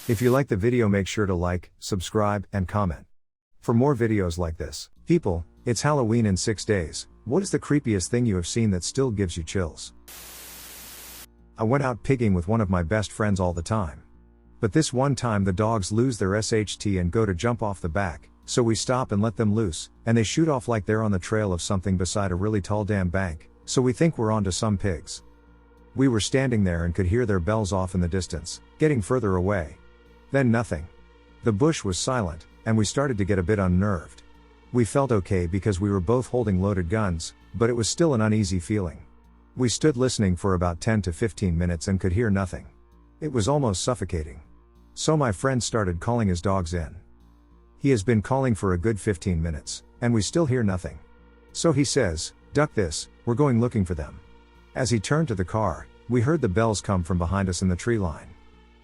If you like the video, make sure to like, subscribe, and comment. For more videos like this. People, it's Halloween in 6 days. What is the creepiest thing you have seen that still gives you chills? I went out pigging with one of my best friends all the time. But this one time the dogs lose their SHT and go to jump off the back, so we stop and let them loose, and they shoot off like they're on the trail of something beside a really tall damn bank, so we think we're onto some pigs. We were standing there and could hear their bells off in the distance, getting further away. Then nothing. The bush was silent, and we started to get a bit unnerved. We felt okay because we were both holding loaded guns, but it was still an uneasy feeling. We stood listening for about 10 to 15 minutes and could hear nothing. It was almost suffocating. So my friend started calling his dogs in. He has been calling for a good 15 minutes, and we still hear nothing. So he says, "Duck this, we're going looking for them." As he turned to the car, we heard the bells come from behind us in the tree line.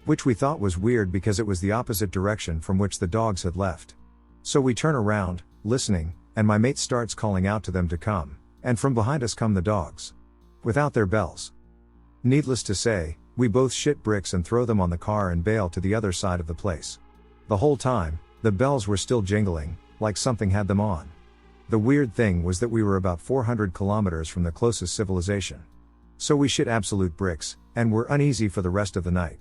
Which we thought was weird because it was the opposite direction from which the dogs had left. So we turn around, listening, and my mate starts calling out to them to come, and from behind us come the dogs. Without their bells. Needless to say, we both shit bricks and throw them on the car and bail to the other side of the place. The whole time, the bells were still jingling, like something had them on. The weird thing was that we were about 400 kilometers from the closest civilization. So we shit absolute bricks, and were uneasy for the rest of the night.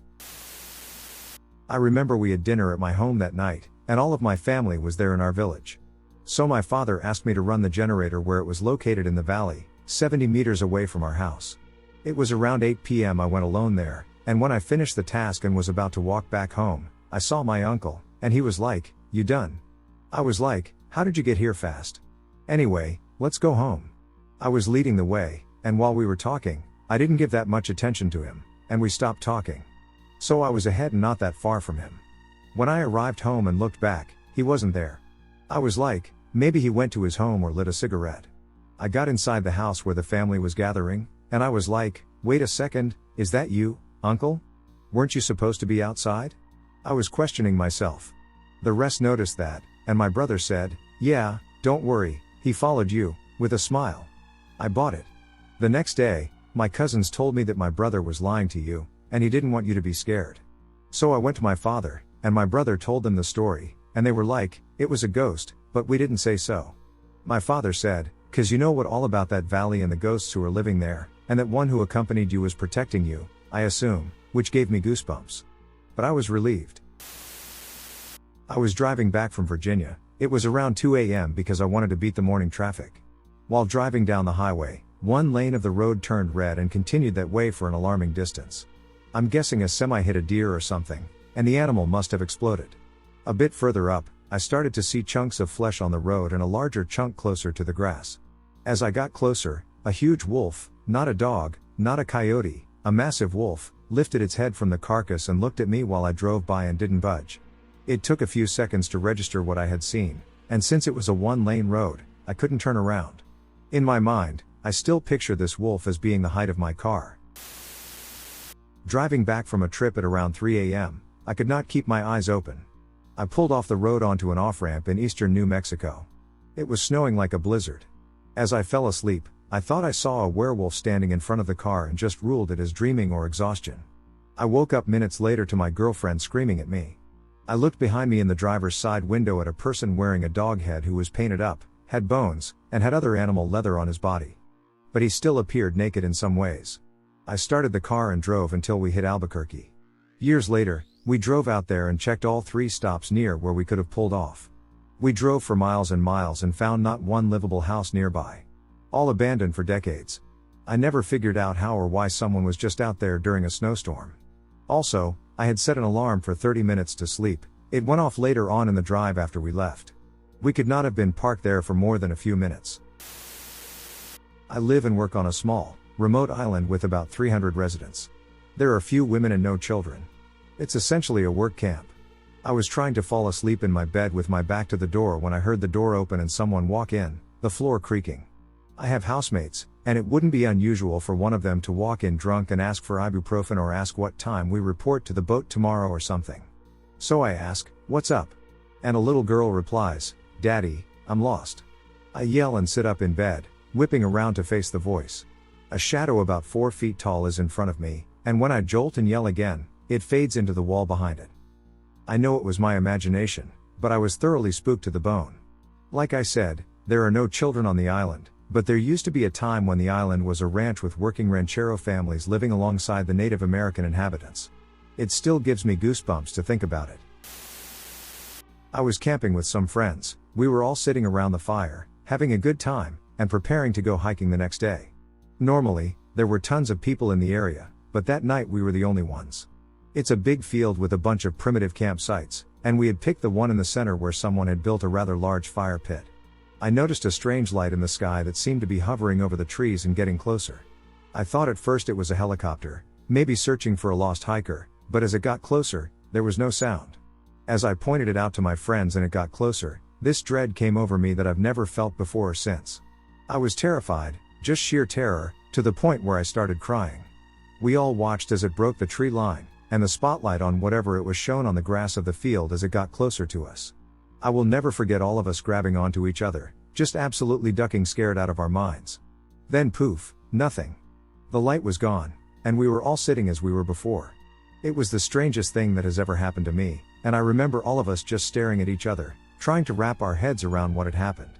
I remember we had dinner at my home that night, and all of my family was there in our village. So my father asked me to run the generator where it was located in the valley, 70 meters away from our house. It was around 8 p.m. I went alone there, and when I finished the task and was about to walk back home, I saw my uncle, and he was like, "You done?" I was like, "How did you get here fast? Anyway, let's go home." I was leading the way, and while we were talking, I didn't give that much attention to him, and we stopped talking. So I was ahead and not that far from him. When I arrived home and looked back, he wasn't there. I was like, maybe he went to his home or lit a cigarette. I got inside the house where the family was gathering, and I was like, "Wait a second, is that you, uncle? Weren't you supposed to be outside?" I was questioning myself. The rest noticed that, and my brother said, "Yeah, don't worry, he followed you," with a smile. I bought it. The next day, my cousins told me that my brother was lying to you, and he didn't want you to be scared. So I went to my father, and my brother told them the story, and they were like, "It was a ghost, but we didn't say so." My father said, "'Cause you know what all about that valley and the ghosts who are living there, and that one who accompanied you was protecting you, I assume," which gave me goosebumps. But I was relieved. I was driving back from Virginia. It was around 2 a.m. because I wanted to beat the morning traffic. While driving down the highway, one lane of the road turned red and continued that way for an alarming distance. I'm guessing a semi hit a deer or something, and the animal must have exploded. A bit further up, I started to see chunks of flesh on the road and a larger chunk closer to the grass. As I got closer, a huge wolf, not a dog, not a coyote, a massive wolf, lifted its head from the carcass and looked at me while I drove by and didn't budge. It took a few seconds to register what I had seen, and since it was a one-lane road, I couldn't turn around. In my mind, I still picture this wolf as being the height of my car. Driving back from a trip at around 3 a.m., I could not keep my eyes open. I pulled off the road onto an off-ramp in eastern New Mexico. It was snowing like a blizzard. As I fell asleep, I thought I saw a werewolf standing in front of the car and just ruled it as dreaming or exhaustion. I woke up minutes later to my girlfriend screaming at me. I looked behind me in the driver's side window at a person wearing a dog head who was painted up, had bones, and had other animal leather on his body. But he still appeared naked in some ways. I started the car and drove until we hit Albuquerque. Years later, we drove out there and checked all 3 stops near where we could have pulled off. We drove for miles and miles and found not one livable house nearby. All abandoned for decades. I never figured out how or why someone was just out there during a snowstorm. Also, I had set an alarm for 30 minutes to sleep. It went off later on in the drive after we left. We could not have been parked there for more than a few minutes. I live and work on a small, remote island with about 300 residents. There are few women and no children. It's essentially a work camp. I was trying to fall asleep in my bed with my back to the door when I heard the door open and someone walk in, the floor creaking. I have housemates, and it wouldn't be unusual for one of them to walk in drunk and ask for ibuprofen or ask what time we report to the boat tomorrow or something. So I ask, "What's up?" And a little girl replies, "Daddy, I'm lost." I yell and sit up in bed, whipping around to face the voice. A shadow about 4 feet tall is in front of me, and when I jolt and yell again, it fades into the wall behind it. I know it was my imagination, but I was thoroughly spooked to the bone. Like I said, there are no children on the island, but there used to be a time when the island was a ranch with working ranchero families living alongside the Native American inhabitants. It still gives me goosebumps to think about it. I was camping with some friends. We were all sitting around the fire, having a good time, and preparing to go hiking the next day. Normally, there were tons of people in the area, but that night we were the only ones. It's a big field with a bunch of primitive campsites, and we had picked the one in the center where someone had built a rather large fire pit. I noticed a strange light in the sky that seemed to be hovering over the trees and getting closer. I thought at first it was a helicopter, maybe searching for a lost hiker, but as it got closer, there was no sound. As I pointed it out to my friends and it got closer, this dread came over me that I've never felt before or since. I was terrified, just sheer terror, to the point where I started crying. We all watched as it broke the tree line, and the spotlight on whatever it was shone on the grass of the field as it got closer to us. I will never forget all of us grabbing onto each other, just absolutely ducking scared out of our minds. Then poof, nothing. The light was gone, and we were all sitting as we were before. It was the strangest thing that has ever happened to me, and I remember all of us just staring at each other, trying to wrap our heads around what had happened.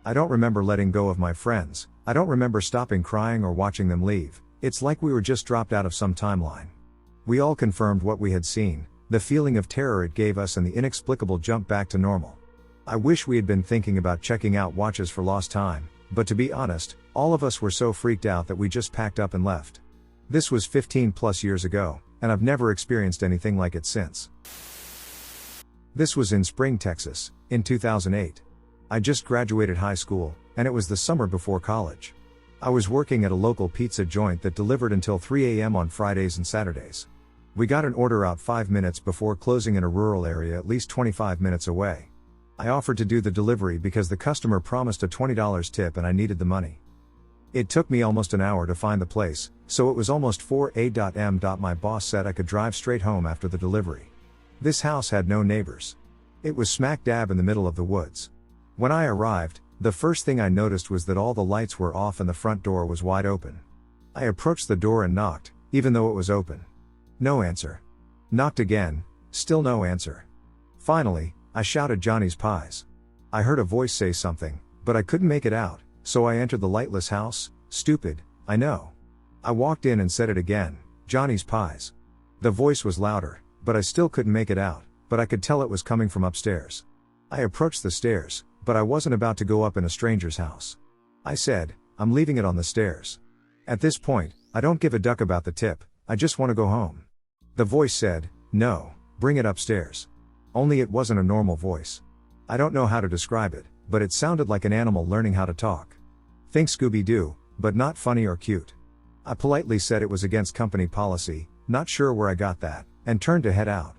I don't remember letting go of my friends, I don't remember stopping crying or watching them leave. It's like we were just dropped out of some timeline. We all confirmed what we had seen, the feeling of terror it gave us and the inexplicable jump back to normal. I wish we had been thinking about checking out watches for lost time, but to be honest, all of us were so freaked out that we just packed up and left. This was 15 plus years ago, and I've never experienced anything like it since. This was in Spring, Texas, in 2008. I just graduated high school, and it was the summer before college. I was working at a local pizza joint that delivered until 3 a.m. on Fridays and Saturdays. We got an order out 5 minutes before closing in a rural area at least 25 minutes away. I offered to do the delivery because the customer promised a $20 tip and I needed the money. It took me almost an hour to find the place, so it was almost 4 a.m. My boss said I could drive straight home after the delivery. This house had no neighbors. It was smack dab in the middle of the woods. When I arrived, the first thing I noticed was that all the lights were off and the front door was wide open. I approached the door and knocked, even though it was open. No answer. Knocked again, still no answer. Finally, I shouted Johnny's Pies. I heard a voice say something, but I couldn't make it out, so I entered the lightless house. Stupid, I know. I walked in and said it again, Johnny's Pies. The voice was louder, but I still couldn't make it out, but I could tell it was coming from upstairs. I approached the stairs, but I wasn't about to go up in a stranger's house. I said, I'm leaving it on the stairs. At this point, I don't give a duck about the tip, I just want to go home. The voice said, no, bring it upstairs. Only it wasn't a normal voice. I don't know how to describe it, but it sounded like an animal learning how to talk. Think Scooby-Doo, but not funny or cute. I politely said it was against company policy, not sure where I got that, and turned to head out.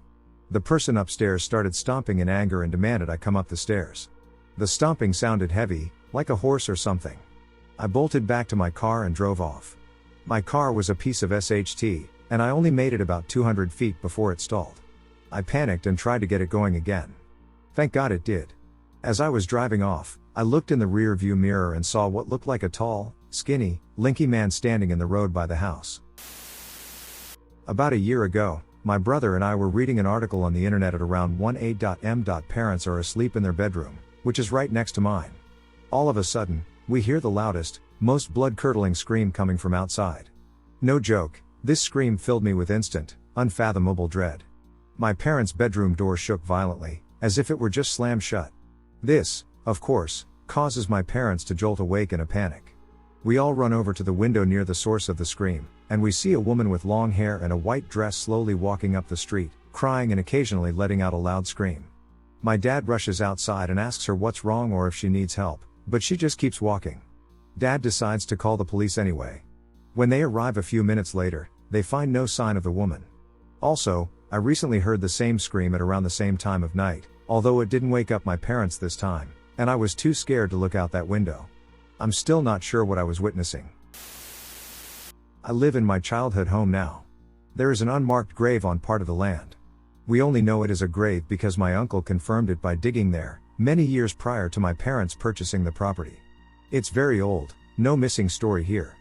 The person upstairs started stomping in anger and demanded I come up the stairs. The stomping sounded heavy, like a horse or something. I bolted back to my car and drove off. My car was a piece of SHT, and I only made it about 200 feet before it stalled. I panicked and tried to get it going again. Thank God it did. As I was driving off, I looked in the rear view mirror and saw what looked like a tall, skinny, lanky man standing in the road by the house. About a year ago, my brother and I were reading an article on the internet at around 1 a.m. Parents are asleep in their bedroom, which is right next to mine. All of a sudden, we hear the loudest, most blood-curdling scream coming from outside. No joke, this scream filled me with instant, unfathomable dread. My parents' bedroom door shook violently, as if it were just slammed shut. This, of course, causes my parents to jolt awake in a panic. We all run over to the window near the source of the scream, and we see a woman with long hair and a white dress slowly walking up the street, crying and occasionally letting out a loud scream. My dad rushes outside and asks her what's wrong or if she needs help, but she just keeps walking. Dad decides to call the police anyway. When they arrive a few minutes later, they find no sign of the woman. Also, I recently heard the same scream at around the same time of night, although it didn't wake up my parents this time, and I was too scared to look out that window. I'm still not sure what I was witnessing. I live in my childhood home now. There is an unmarked grave on part of the land. We only know it is a grave because my uncle confirmed it by digging there, many years prior to my parents purchasing the property. It's very old, no missing story here.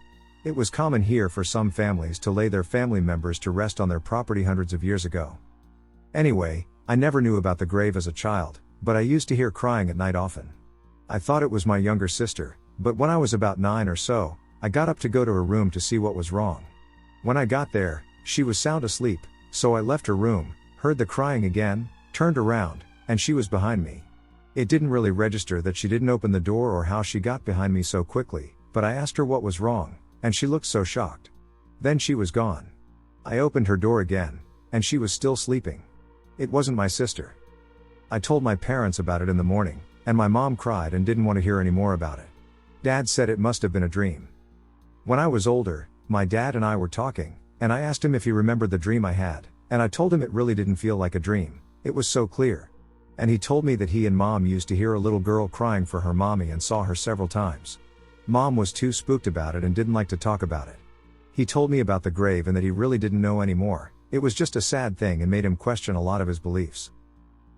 It was common here for some families to lay their family members to rest on their property hundreds of years ago. Anyway, I never knew about the grave as a child, but I used to hear crying at night often. I thought it was my younger sister, but when I was about 9 or so, I got up to go to her room to see what was wrong. When I got there, she was sound asleep, so I left her room, heard the crying again, turned around, and she was behind me. It didn't really register that she didn't open the door or how she got behind me so quickly, but I asked her what was wrong, and she looked so shocked. Then she was gone. I opened her door again, and she was still sleeping. It wasn't my sister. I told my parents about it in the morning, and my mom cried and didn't want to hear any more about it. Dad said it must have been a dream. When I was older, my dad and I were talking, and I asked him if he remembered the dream I had, and I told him it really didn't feel like a dream, it was so clear. And he told me that he and Mom used to hear a little girl crying for her mommy and saw her several times. Mom was too spooked about it and didn't like to talk about it. He told me about the grave and that he really didn't know anymore. It was just a sad thing and made him question a lot of his beliefs.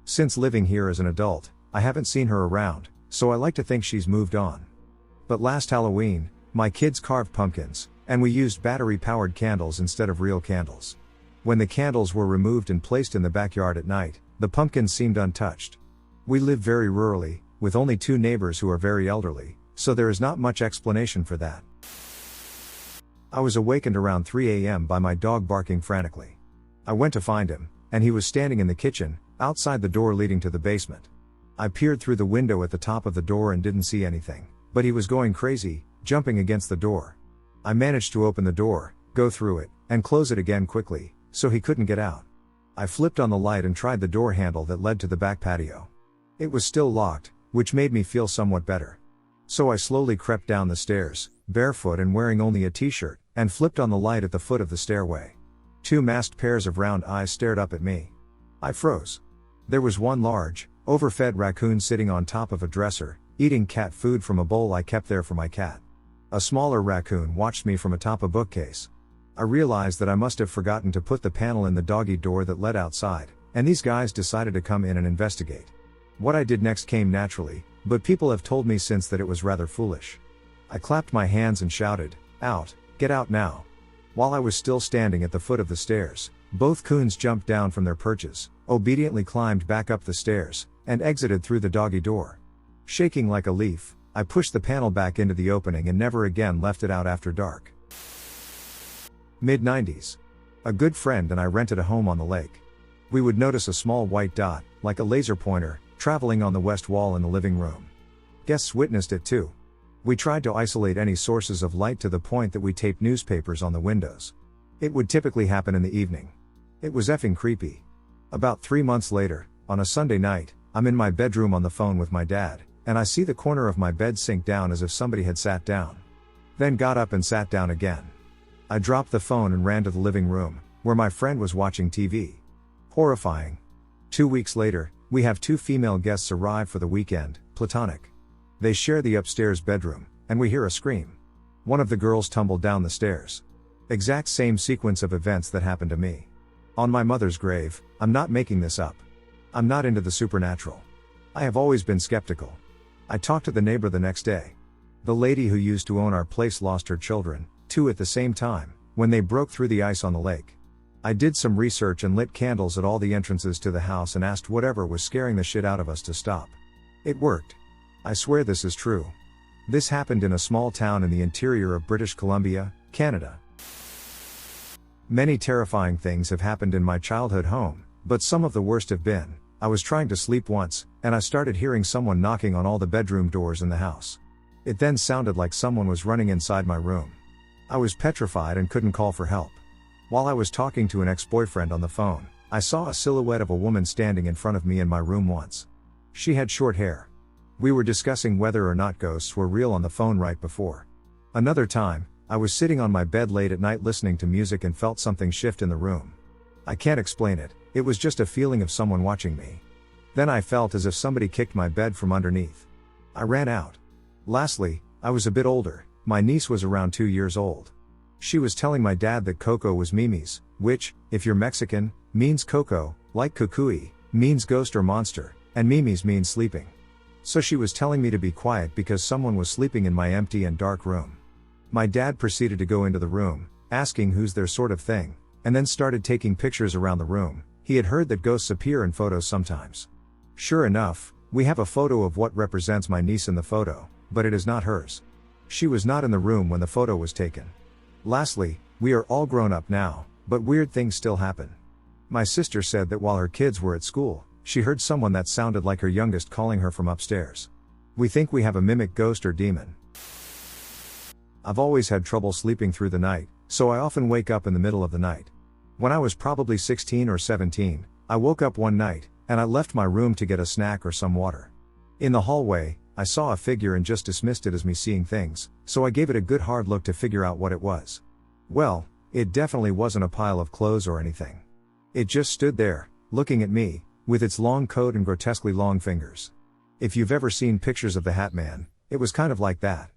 Since living here as an adult, I haven't seen her around, so I like to think she's moved on. But last Halloween, my kids carved pumpkins, and we used battery-powered candles instead of real candles. When the candles were removed and placed in the backyard at night, the pumpkins seemed untouched. We live very rurally, with only 2 neighbors who are very elderly, so there is not much explanation for that. I was awakened around 3 a.m. by my dog barking frantically. I went to find him, and he was standing in the kitchen, outside the door leading to the basement. I peered through the window at the top of the door and didn't see anything, but he was going crazy, jumping against the door. I managed to open the door, go through it, and close it again quickly, so he couldn't get out. I flipped on the light and tried the door handle that led to the back patio. It was still locked, which made me feel somewhat better. So I slowly crept down the stairs, barefoot and wearing only a t-shirt, and flipped on the light at the foot of the stairway. 2 masked pairs of round eyes stared up at me. I froze. There was one large, overfed raccoon sitting on top of a dresser, eating cat food from a bowl I kept there for my cat. A smaller raccoon watched me from atop a bookcase. I realized that I must have forgotten to put the panel in the doggy door that led outside, and these guys decided to come in and investigate. What I did next came naturally, but people have told me since that it was rather foolish. I clapped my hands and shouted, "Out, get out now." While I was still standing at the foot of the stairs, both coons jumped down from their perches, obediently climbed back up the stairs, and exited through the doggy door. Shaking like a leaf, I pushed the panel back into the opening and never again left it out after dark. Mid-90s. A good friend and I rented a home on the lake. We would notice a small white dot, like a laser pointer, traveling on the west wall in the living room. Guests witnessed it too. We tried to isolate any sources of light to the point that we taped newspapers on the windows. It would typically happen in the evening. It was effing creepy. About 3 months later, on a Sunday night, I'm in my bedroom on the phone with my dad, and I see the corner of my bed sink down as if somebody had sat down. Then got up and sat down again. I dropped the phone and ran to the living room, where my friend was watching TV. Horrifying. 2 weeks later, we have 2 female guests arrive for the weekend, platonic. They share the upstairs bedroom, and we hear a scream. One of the girls tumbled down the stairs. Exact same sequence of events that happened to me. On my mother's grave, I'm not making this up. I'm not into the supernatural. I have always been skeptical. I talked to the neighbor the next day. The lady who used to own our place lost her children, 2 at the same time, when they broke through the ice on the lake. I did some research and lit candles at all the entrances to the house and asked whatever was scaring the shit out of us to stop. It worked. I swear this is true. This happened in a small town in the interior of British Columbia, Canada. Many terrifying things have happened in my childhood home, but some of the worst have been, I was trying to sleep once, and I started hearing someone knocking on all the bedroom doors in the house. It then sounded like someone was running inside my room. I was petrified and couldn't call for help. While I was talking to an ex-boyfriend on the phone, I saw a silhouette of a woman standing in front of me in my room once. She had short hair. We were discussing whether or not ghosts were real on the phone right before. Another time, I was sitting on my bed late at night listening to music and felt something shift in the room. I can't explain it, it was just a feeling of someone watching me. Then I felt as if somebody kicked my bed from underneath. I ran out. Lastly, I was a bit older. My niece was around 2 years old. She was telling my dad that Coco was Mimi's, which, if you're Mexican, means Coco, like Cucuy, means ghost or monster, and Mimi's means sleeping. So she was telling me to be quiet because someone was sleeping in my empty and dark room. My dad proceeded to go into the room, asking who's there sort of thing, and then started taking pictures around the room. He had heard that ghosts appear in photos sometimes. Sure enough, we have a photo of what represents my niece in the photo, but it is not hers. She was not in the room when the photo was taken. Lastly, we are all grown up now, but weird things still happen. My sister said that while her kids were at school, she heard someone that sounded like her youngest calling her from upstairs. We think we have a mimic ghost or demon. I've always had trouble sleeping through the night, so I often wake up in the middle of the night. When I was probably 16 or 17, I woke up one night, and I left my room to get a snack or some water. In the hallway, I saw a figure and just dismissed it as me seeing things, so I gave it a good hard look to figure out what it was. Well, it definitely wasn't a pile of clothes or anything. It just stood there, looking at me, with its long coat and grotesquely long fingers. If you've ever seen pictures of the Hat Man, it was kind of like that.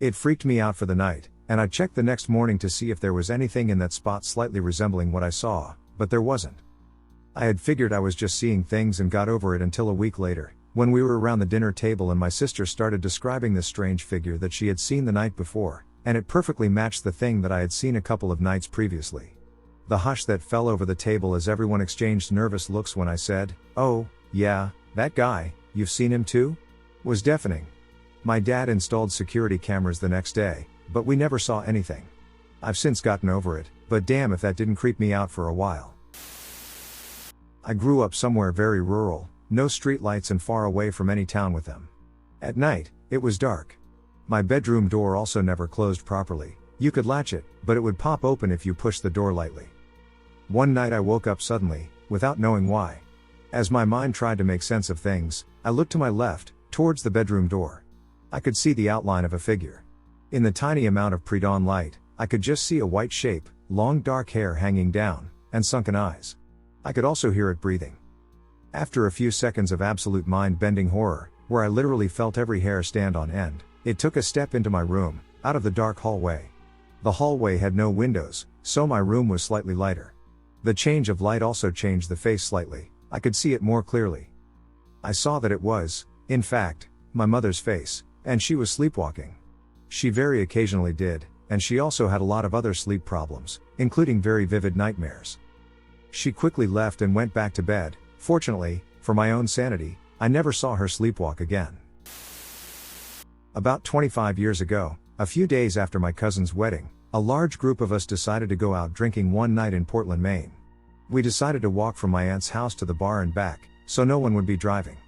It freaked me out for the night, and I checked the next morning to see if there was anything in that spot slightly resembling what I saw, but there wasn't. I had figured I was just seeing things and got over it until a week later, when we were around the dinner table and my sister started describing this strange figure that she had seen the night before, and it perfectly matched the thing that I had seen a couple of nights previously. The hush that fell over the table as everyone exchanged nervous looks when I said, "Oh, yeah, that guy, you've seen him too?" was deafening. My dad installed security cameras the next day, but we never saw anything. I've since gotten over it, but damn if that didn't creep me out for a while. I grew up somewhere very rural, no streetlights and far away from any town with them. At night, it was dark. My bedroom door also never closed properly. You could latch it, but it would pop open if you pushed the door lightly. One night I woke up suddenly, without knowing why. As my mind tried to make sense of things, I looked to my left, towards the bedroom door. I could see the outline of a figure. In the tiny amount of pre-dawn light, I could just see a white shape, long dark hair hanging down, and sunken eyes. I could also hear it breathing. After a few seconds of absolute mind-bending horror, where I literally felt every hair stand on end, it took a step into my room, out of the dark hallway. The hallway had no windows, so my room was slightly lighter. The change of light also changed the face slightly. I could see it more clearly. I saw that it was, in fact, my mother's face, and she was sleepwalking. She very occasionally did, and she also had a lot of other sleep problems, including very vivid nightmares. She quickly left and went back to bed. Fortunately, for my own sanity, I never saw her sleepwalk again. About 25 years ago, a few days after my cousin's wedding, a large group of us decided to go out drinking one night in Portland, Maine. We decided to walk from my aunt's house to the bar and back, so no one would be driving.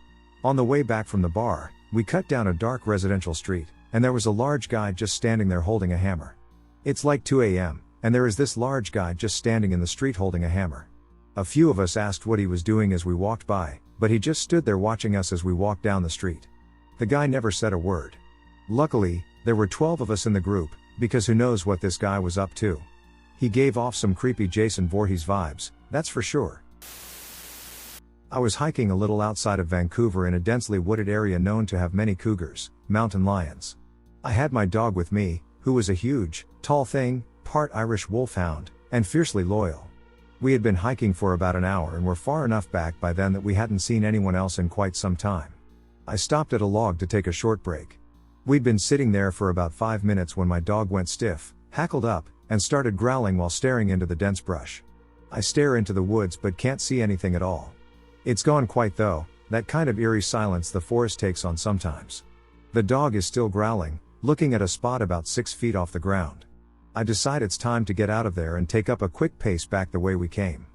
On the way back from the bar, we cut down a dark residential street, and there was a large guy just standing there holding a hammer. It's like 2 a.m., and there is this large guy just standing in the street holding a hammer. A few of us asked what he was doing as we walked by, but he just stood there watching us as we walked down the street. The guy never said a word. Luckily, there were 12 of us in the group, because who knows what this guy was up to. He gave off some creepy Jason Voorhees vibes, that's for sure. I was hiking a little outside of Vancouver in a densely wooded area known to have many cougars, mountain lions. I had my dog with me, who was a huge, tall thing, part Irish wolfhound, and fiercely loyal. We had been hiking for about an hour and were far enough back by then that we hadn't seen anyone else in quite some time. I stopped at a log to take a short break. We'd been sitting there for about 5 minutes when my dog went stiff, hackled up, and started growling while staring into the dense brush. I stare into the woods but can't see anything at all. It's gone quiet though, that kind of eerie silence the forest takes on sometimes. The dog is still growling, looking at a spot about 6 feet off the ground. I decide it's time to get out of there and take up a quick pace back the way we came.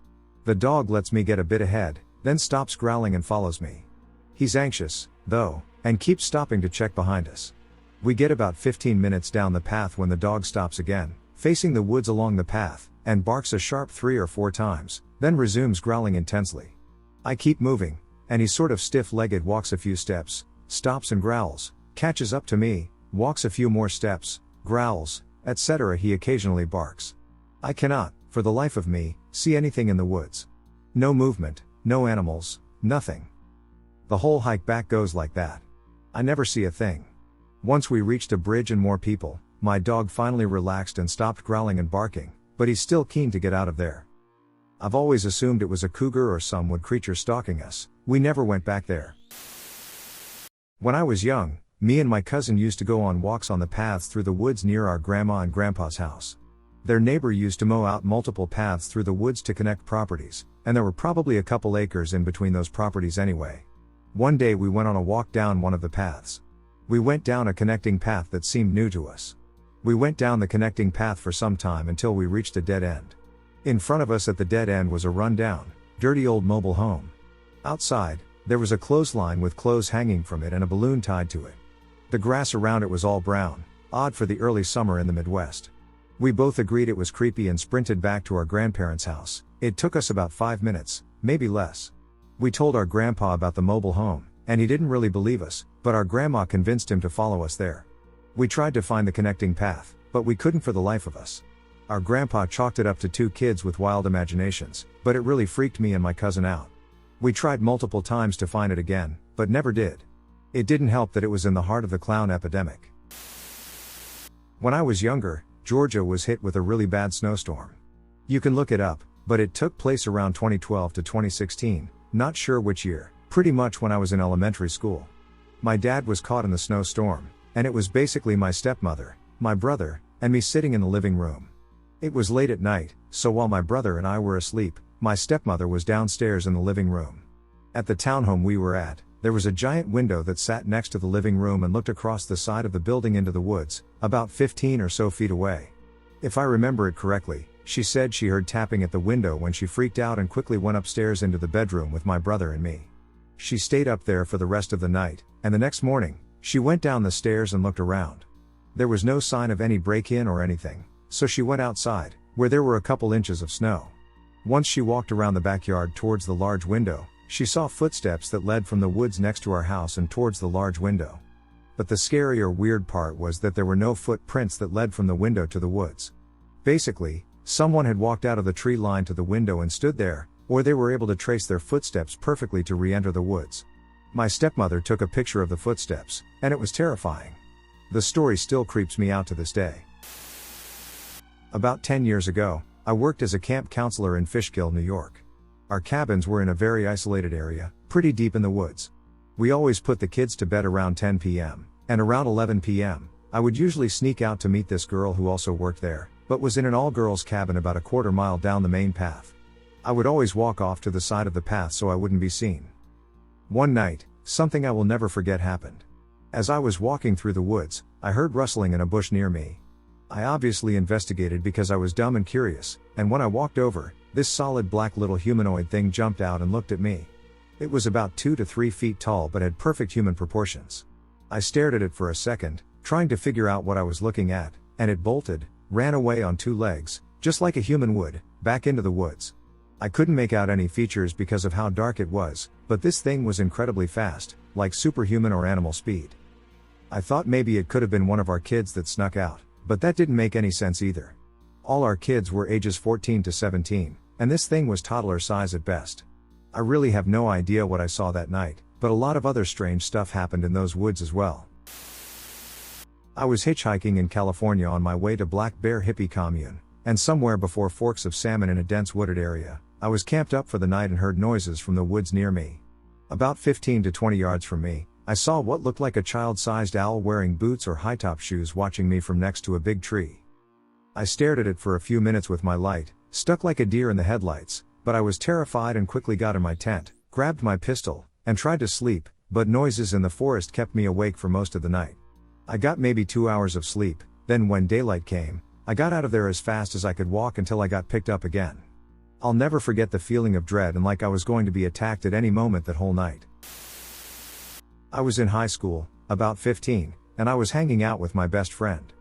The dog lets me get a bit ahead, then stops growling and follows me. He's anxious, though, and keeps stopping to check behind us. We get about 15 minutes down the path when the dog stops again, facing the woods along the path, and barks a sharp 3 or 4 times, then resumes growling intensely. I keep moving, and he sort of stiff-legged walks a few steps, stops and growls, catches up to me, walks a few more steps, growls, etc. He occasionally barks. I cannot, for the life of me, see anything in the woods. No movement, no animals, nothing. The whole hike back goes like that. I never see a thing. Once we reached a bridge and more people, my dog finally relaxed and stopped growling and barking, but he's still keen to get out of there. I've always assumed it was a cougar or some wood creature stalking us. We never went back there. When I was young, me and my cousin used to go on walks on the paths through the woods near our grandma and grandpa's house. Their neighbor used to mow out multiple paths through the woods to connect properties, and there were probably a couple acres in between those properties anyway. One day we went on a walk down one of the paths. We went down a connecting path that seemed new to us. We went down the connecting path for some time until we reached a dead end. In front of us at the dead end was a run-down, dirty old mobile home. Outside, there was a clothesline with clothes hanging from it and a balloon tied to it. The grass around it was all brown, odd for the early summer in the Midwest. We both agreed it was creepy and sprinted back to our grandparents' house. It took us about 5 minutes, maybe less. We told our grandpa about the mobile home, and he didn't really believe us, but our grandma convinced him to follow us there. We tried to find the connecting path, but we couldn't for the life of us. Our grandpa chalked it up to 2 kids with wild imaginations, but it really freaked me and my cousin out. We tried multiple times to find it again, but never did. It didn't help that it was in the heart of the clown epidemic. When I was younger, Georgia was hit with a really bad snowstorm. You can look it up, but it took place around 2012 to 2016, not sure which year, pretty much when I was in elementary school. My dad was caught in the snowstorm, and it was basically my stepmother, my brother, and me sitting in the living room. It was late at night, so while my brother and I were asleep, my stepmother was downstairs in the living room. At the townhome we were at, there was a giant window that sat next to the living room and looked across the side of the building into the woods, about 15 or so feet away. If I remember it correctly, she said she heard tapping at the window when she freaked out and quickly went upstairs into the bedroom with my brother and me. She stayed up there for the rest of the night, and the next morning, she went down the stairs and looked around. There was no sign of any break-in or anything, so she went outside, where there were a couple inches of snow. Once she walked around the backyard towards the large window, she saw footsteps that led from the woods next to our house and towards the large window. But the scary or weird part was that there were no footprints that led from the window to the woods. Basically, someone had walked out of the tree line to the window and stood there, or they were able to trace their footsteps perfectly to re-enter the woods. My stepmother took a picture of the footsteps, and it was terrifying. The story still creeps me out to this day. About 10 years ago, I worked as a camp counselor in Fishkill, New York. Our cabins were in a very isolated area, pretty deep in the woods. We always put the kids to bed around 10 p.m., and around 11 p.m., I would usually sneak out to meet this girl who also worked there, but was in an all-girls cabin about a quarter mile down the main path. I would always walk off to the side of the path so I wouldn't be seen. One night, something I will never forget happened. As I was walking through the woods, I heard rustling in a bush near me. I obviously investigated because I was dumb and curious, and when I walked over, this solid black little humanoid thing jumped out and looked at me. It was about 2 to 3 feet tall but had perfect human proportions. I stared at it for a second, trying to figure out what I was looking at, and it bolted, ran away on 2 legs, just like a human would, back into the woods. I couldn't make out any features because of how dark it was, but this thing was incredibly fast, like superhuman or animal speed. I thought maybe it could have been one of our kids that snuck out, but that didn't make any sense either. All our kids were ages 14 to 17, and this thing was toddler size at best. I really have no idea what I saw that night, but a lot of other strange stuff happened in those woods as well. I was hitchhiking in California on my way to Black Bear Hippie Commune, and somewhere before Forks of Salmon in a dense wooded area, I was camped up for the night and heard noises from the woods near me. About 15 to 20 yards from me, I saw what looked like a child-sized owl wearing boots or high-top shoes watching me from next to a big tree. I stared at it for a few minutes with my light, stuck like a deer in the headlights, but I was terrified and quickly got in my tent, grabbed my pistol, and tried to sleep, but noises in the forest kept me awake for most of the night. I got maybe 2 hours of sleep, then when daylight came, I got out of there as fast as I could walk until I got picked up again. I'll never forget the feeling of dread and like I was going to be attacked at any moment that whole night. I was in high school, about 15, and I was hanging out with my best friend.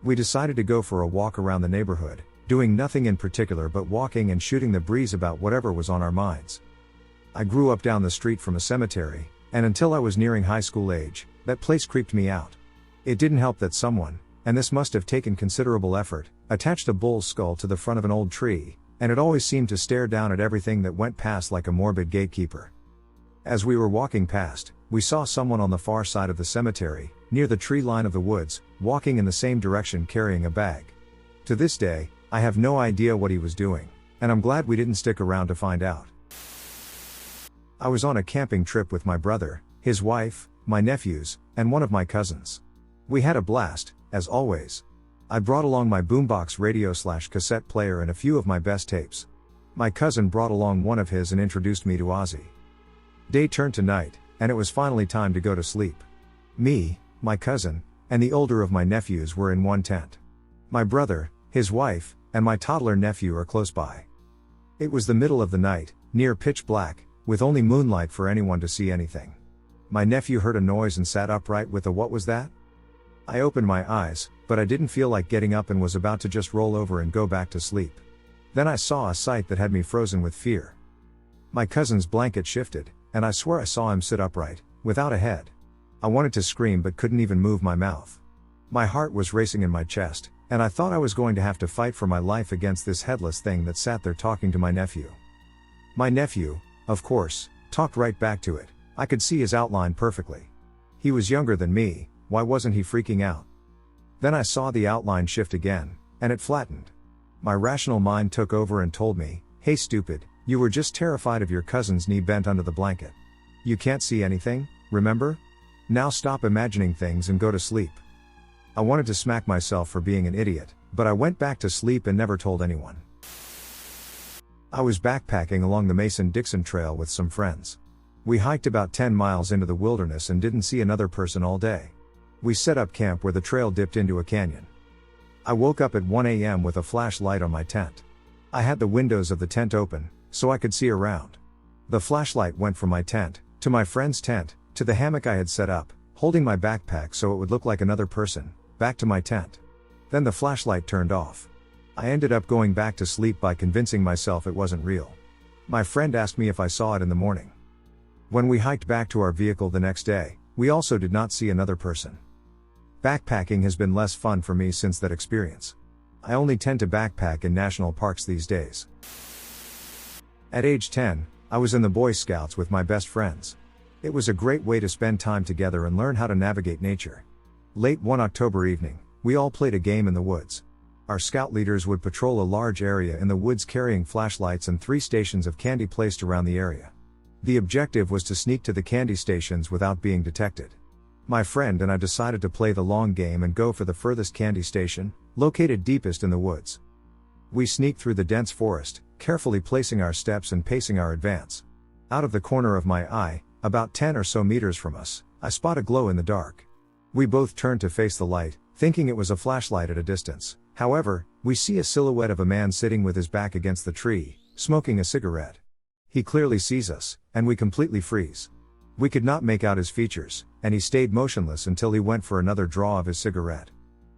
We decided to go for a walk around the neighborhood, doing nothing in particular but walking and shooting the breeze about whatever was on our minds. I grew up down the street from a cemetery, and until I was nearing high school age, that place creeped me out. It didn't help that someone, and this must have taken considerable effort, attached a bull's skull to the front of an old tree, and it always seemed to stare down at everything that went past like a morbid gatekeeper. As we were walking past, we saw someone on the far side of the cemetery, near the tree line of the woods, walking in the same direction carrying a bag. To this day, I have no idea what he was doing, and I'm glad we didn't stick around to find out. I was on a camping trip with my brother, his wife, my nephews, and one of my cousins. We had a blast, as always. I brought along my boombox radio/cassette player and a few of my best tapes. My cousin brought along one of his and introduced me to Ozzy. Day turned to night, and it was finally time to go to sleep. Me, my cousin, and the older of my nephews were in one tent. My brother, his wife, and my toddler nephew are close by. It was the middle of the night, near pitch black, with only moonlight for anyone to see anything. My nephew heard a noise and sat upright with a "What was that?" I opened my eyes, but I didn't feel like getting up and was about to just roll over and go back to sleep. Then I saw a sight that had me frozen with fear. My cousin's blanket shifted, and I swear I saw him sit upright, without a head. I wanted to scream but couldn't even move my mouth. My heart was racing in my chest, and I thought I was going to have to fight for my life against this headless thing that sat there talking to my nephew. My nephew, of course, talked right back to it. I could see his outline perfectly. He was younger than me, why wasn't he freaking out? Then I saw the outline shift again, and it flattened. My rational mind took over and told me, "Hey stupid, you were just terrified of your cousin's knee bent under the blanket. You can't see anything, remember? Now stop imagining things and go to sleep." I wanted to smack myself for being an idiot, but I went back to sleep and never told anyone. I was backpacking along the Mason-Dixon Trail with some friends. We hiked about 10 miles into the wilderness and didn't see another person all day. We set up camp where the trail dipped into a canyon. I woke up at 1 a.m. with a flashlight on my tent. I had the windows of the tent open, so I could see around. The flashlight went from my tent, to my friend's tent, to the hammock I had set up, holding my backpack so it would look like another person, back to my tent. Then the flashlight turned off. I ended up going back to sleep by convincing myself it wasn't real. My friend asked me if I saw it in the morning. When we hiked back to our vehicle the next day, we also did not see another person. Backpacking has been less fun for me since that experience. I only tend to backpack in national parks these days. At age 10, I was in the Boy Scouts with my best friends. It was a great way to spend time together and learn how to navigate nature. Late one October evening, we all played a game in the woods. Our scout leaders would patrol a large area in the woods carrying flashlights and 3 stations of candy placed around the area. The objective was to sneak to the candy stations without being detected. My friend and I decided to play the long game and go for the furthest candy station, located deepest in the woods. We sneaked through the dense forest, carefully placing our steps and pacing our advance. Out of the corner of my eye, about 10 or so meters from us, I spot a glow in the dark. We both turned to face the light, thinking it was a flashlight at a distance. However, we see a silhouette of a man sitting with his back against the tree, smoking a cigarette. He clearly sees us, and we completely freeze. We could not make out his features, and he stayed motionless until he went for another draw of his cigarette.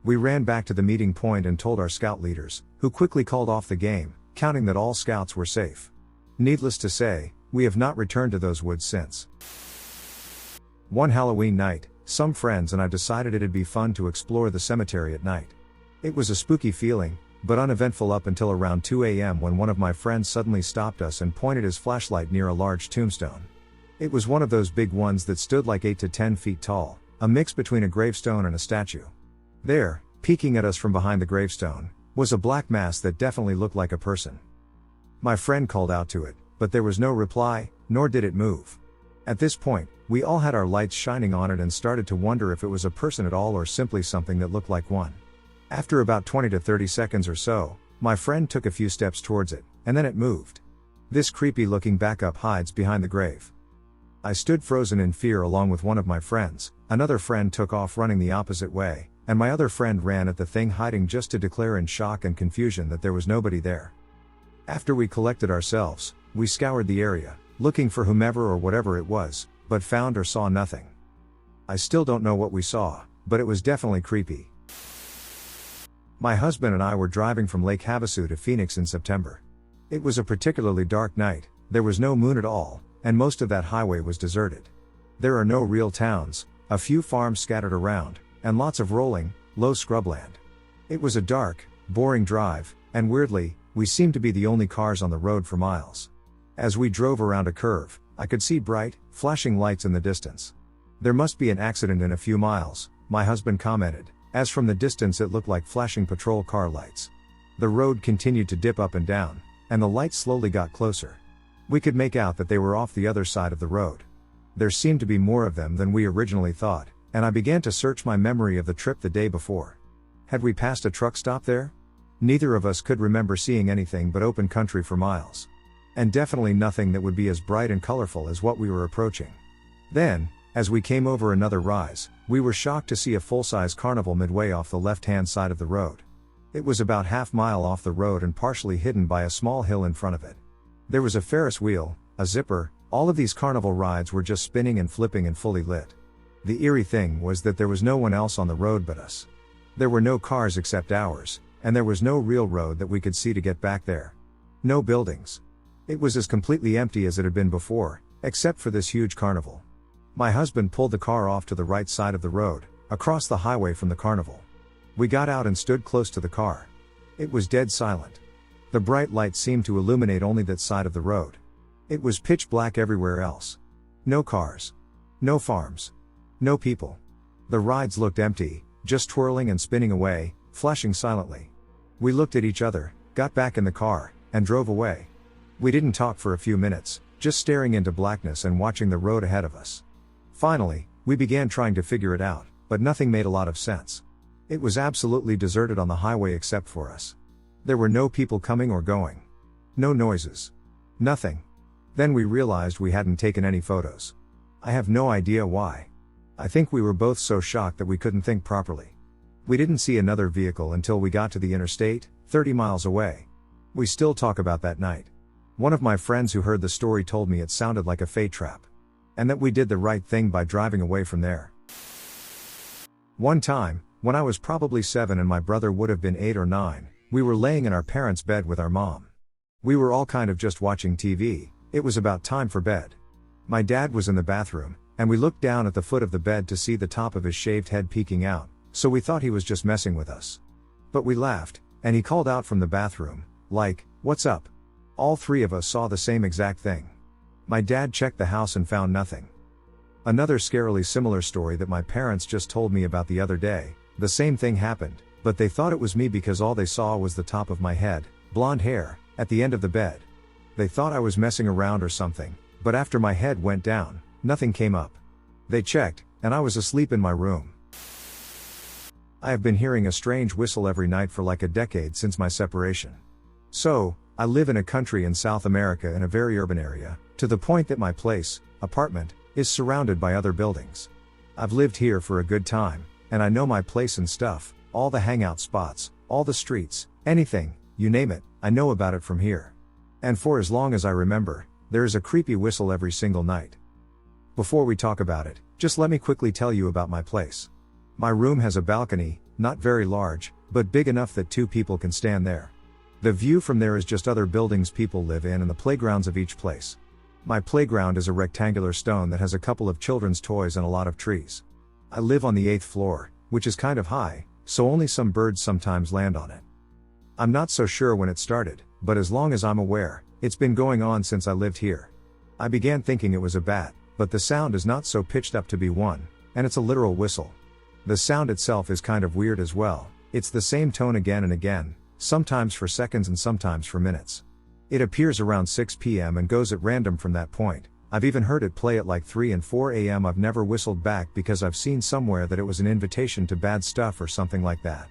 We ran back to the meeting point and told our scout leaders, who quickly called off the game, counting that all scouts were safe. Needless to say, we have not returned to those woods since. One Halloween night, some friends and I decided it'd be fun to explore the cemetery at night. It was a spooky feeling, but uneventful up until around 2 a.m. when one of my friends suddenly stopped us and pointed his flashlight near a large tombstone. It was one of those big ones that stood like 8 to 10 feet tall, a mix between a gravestone and a statue. There, peeking at us from behind the gravestone, was a black mass that definitely looked like a person. My friend called out to it, but there was no reply, nor did it move. At this point, we all had our lights shining on it and started to wonder if it was a person at all or simply something that looked like one. After about 20 to 30 seconds or so, my friend took a few steps towards it, and then it moved. This creepy-looking backup hides behind the grave. I stood frozen in fear along with one of my friends. Another friend took off running the opposite way, and my other friend ran at the thing hiding just to declare in shock and confusion that there was nobody there. After we collected ourselves, we scoured the area, looking for whomever or whatever it was, but found or saw nothing. I still don't know what we saw, but it was definitely creepy. My husband and I were driving from Lake Havasu to Phoenix in September. It was a particularly dark night, there was no moon at all, and most of that highway was deserted. There are no real towns, a few farms scattered around, and lots of rolling, low scrubland. It was a dark, boring drive, and weirdly, we seemed to be the only cars on the road for miles. As we drove around a curve, I could see bright, flashing lights in the distance. "There must be an accident in a few miles," my husband commented, as from the distance it looked like flashing patrol car lights. The road continued to dip up and down, and the lights slowly got closer. We could make out that they were off the other side of the road. There seemed to be more of them than we originally thought, and I began to search my memory of the trip the day before. Had we passed a truck stop there? Neither of us could remember seeing anything but open country for miles. And definitely nothing that would be as bright and colorful as what we were approaching. Then, as we came over another rise, we were shocked to see a full-size carnival midway off the left-hand side of the road. It was about half-mile off the road and partially hidden by a small hill in front of it. There was a Ferris wheel, a zipper, all of these carnival rides were just spinning and flipping and fully lit. The eerie thing was that there was no one else on the road but us. There were no cars except ours, and there was no real road that we could see to get back there. No buildings. It was as completely empty as it had been before, except for this huge carnival. My husband pulled the car off to the right side of the road, across the highway from the carnival. We got out and stood close to the car. It was dead silent. The bright light seemed to illuminate only that side of the road. It was pitch black everywhere else. No cars. No farms. No people. The rides looked empty, just twirling and spinning away, flashing silently. We looked at each other, got back in the car, and drove away. We didn't talk for a few minutes, just staring into blackness and watching the road ahead of us. Finally, we began trying to figure it out, but nothing made a lot of sense. It was absolutely deserted on the highway except for us. There were no people coming or going. No noises. Nothing. Then we realized we hadn't taken any photos. I have no idea why. I think we were both so shocked that we couldn't think properly. We didn't see another vehicle until we got to the interstate, 30 miles away. We still talk about that night. One of my friends who heard the story told me it sounded like a fate trap. And that we did the right thing by driving away from there. One time, when I was probably 7 and my brother would have been 8 or 9, we were laying in our parents' bed with our mom. We were all kind of just watching TV, it was about time for bed. My dad was in the bathroom, and we looked down at the foot of the bed to see the top of his shaved head peeking out, so we thought he was just messing with us. But we laughed, and he called out from the bathroom, like, "What's up?" All three of us saw the same exact thing. My dad checked the house and found nothing. Another scarily similar story that my parents just told me about the other day, the same thing happened, but they thought it was me because all they saw was the top of my head, blonde hair, at the end of the bed. They thought I was messing around or something, but after my head went down, nothing came up. They checked, and I was asleep in my room. I have been hearing a strange whistle every night for like a decade since my separation. So, I live in a country in South America in a very urban area, to the point that my place, apartment, is surrounded by other buildings. I've lived here for a good time, and I know my place and stuff, all the hangout spots, all the streets, anything, you name it, I know about it from here. And for as long as I remember, there is a creepy whistle every single night. Before we talk about it, just let me quickly tell you about my place. My room has a balcony, not very large, but big enough that 2 people can stand there. The view from there is just other buildings people live in and the playgrounds of each place. My playground is a rectangular stone that has a couple of children's toys and a lot of trees. I live on the 8th floor, which is kind of high, so only some birds sometimes land on it. I'm not so sure when it started, but as long as I'm aware, it's been going on since I lived here. I began thinking it was a bat, but the sound is not so pitched up to be one, and it's a literal whistle. The sound itself is kind of weird as well, it's the same tone again and again, sometimes for seconds and sometimes for minutes. It appears around 6 p.m. and goes at random from that point. I've even heard it play at like 3 and 4 a.m. I've never whistled back because I've seen somewhere that it was an invitation to bad stuff or something like that.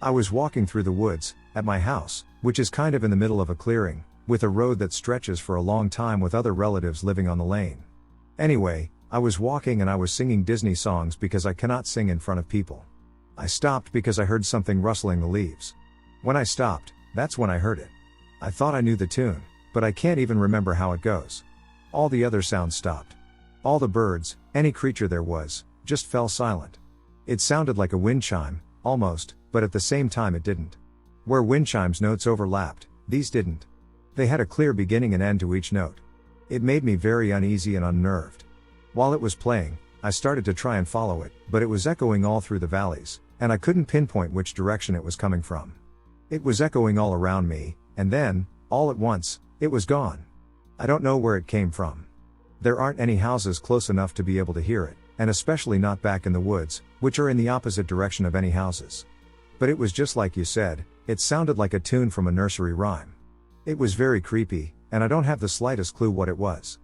I was walking through the woods, at my house, which is kind of in the middle of a clearing, with a road that stretches for a long time with other relatives living on the lane. Anyway, I was walking and I was singing Disney songs because I cannot sing in front of people. I stopped because I heard something rustling the leaves. When I stopped, that's when I heard it. I thought I knew the tune, but I can't even remember how it goes. All the other sounds stopped. All the birds, any creature there was, just fell silent. It sounded like a wind chime, almost, but at the same time it didn't. Where wind chimes notes overlapped, these didn't. They had a clear beginning and end to each note. It made me very uneasy and unnerved. While it was playing, I started to try and follow it, but it was echoing all through the valleys, and I couldn't pinpoint which direction it was coming from. It was echoing all around me, and then, all at once, it was gone. I don't know where it came from. There aren't any houses close enough to be able to hear it, and especially not back in the woods, which are in the opposite direction of any houses. But it was just like you said, it sounded like a tune from a nursery rhyme. It was very creepy, and I don't have the slightest clue what it was.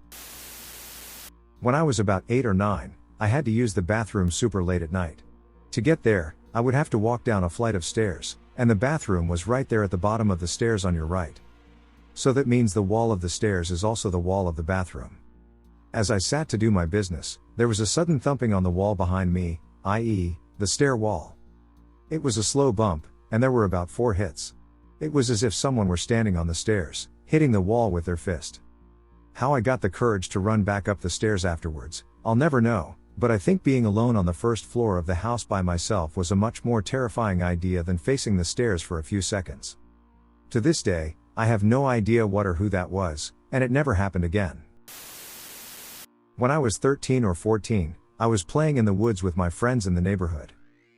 When I was about 8 or 9, I had to use the bathroom super late at night. To get there, I would have to walk down a flight of stairs, and the bathroom was right there at the bottom of the stairs on your right. So that means the wall of the stairs is also the wall of the bathroom. As I sat to do my business, there was a sudden thumping on the wall behind me, i.e., the stair wall. It was a slow bump, and there were about 4 hits. It was as if someone were standing on the stairs, hitting the wall with their fist. How I got the courage to run back up the stairs afterwards, I'll never know, but I think being alone on the first floor of the house by myself was a much more terrifying idea than facing the stairs for a few seconds. To this day, I have no idea what or who that was, and it never happened again. When I was 13 or 14, I was playing in the woods with my friends in the neighborhood.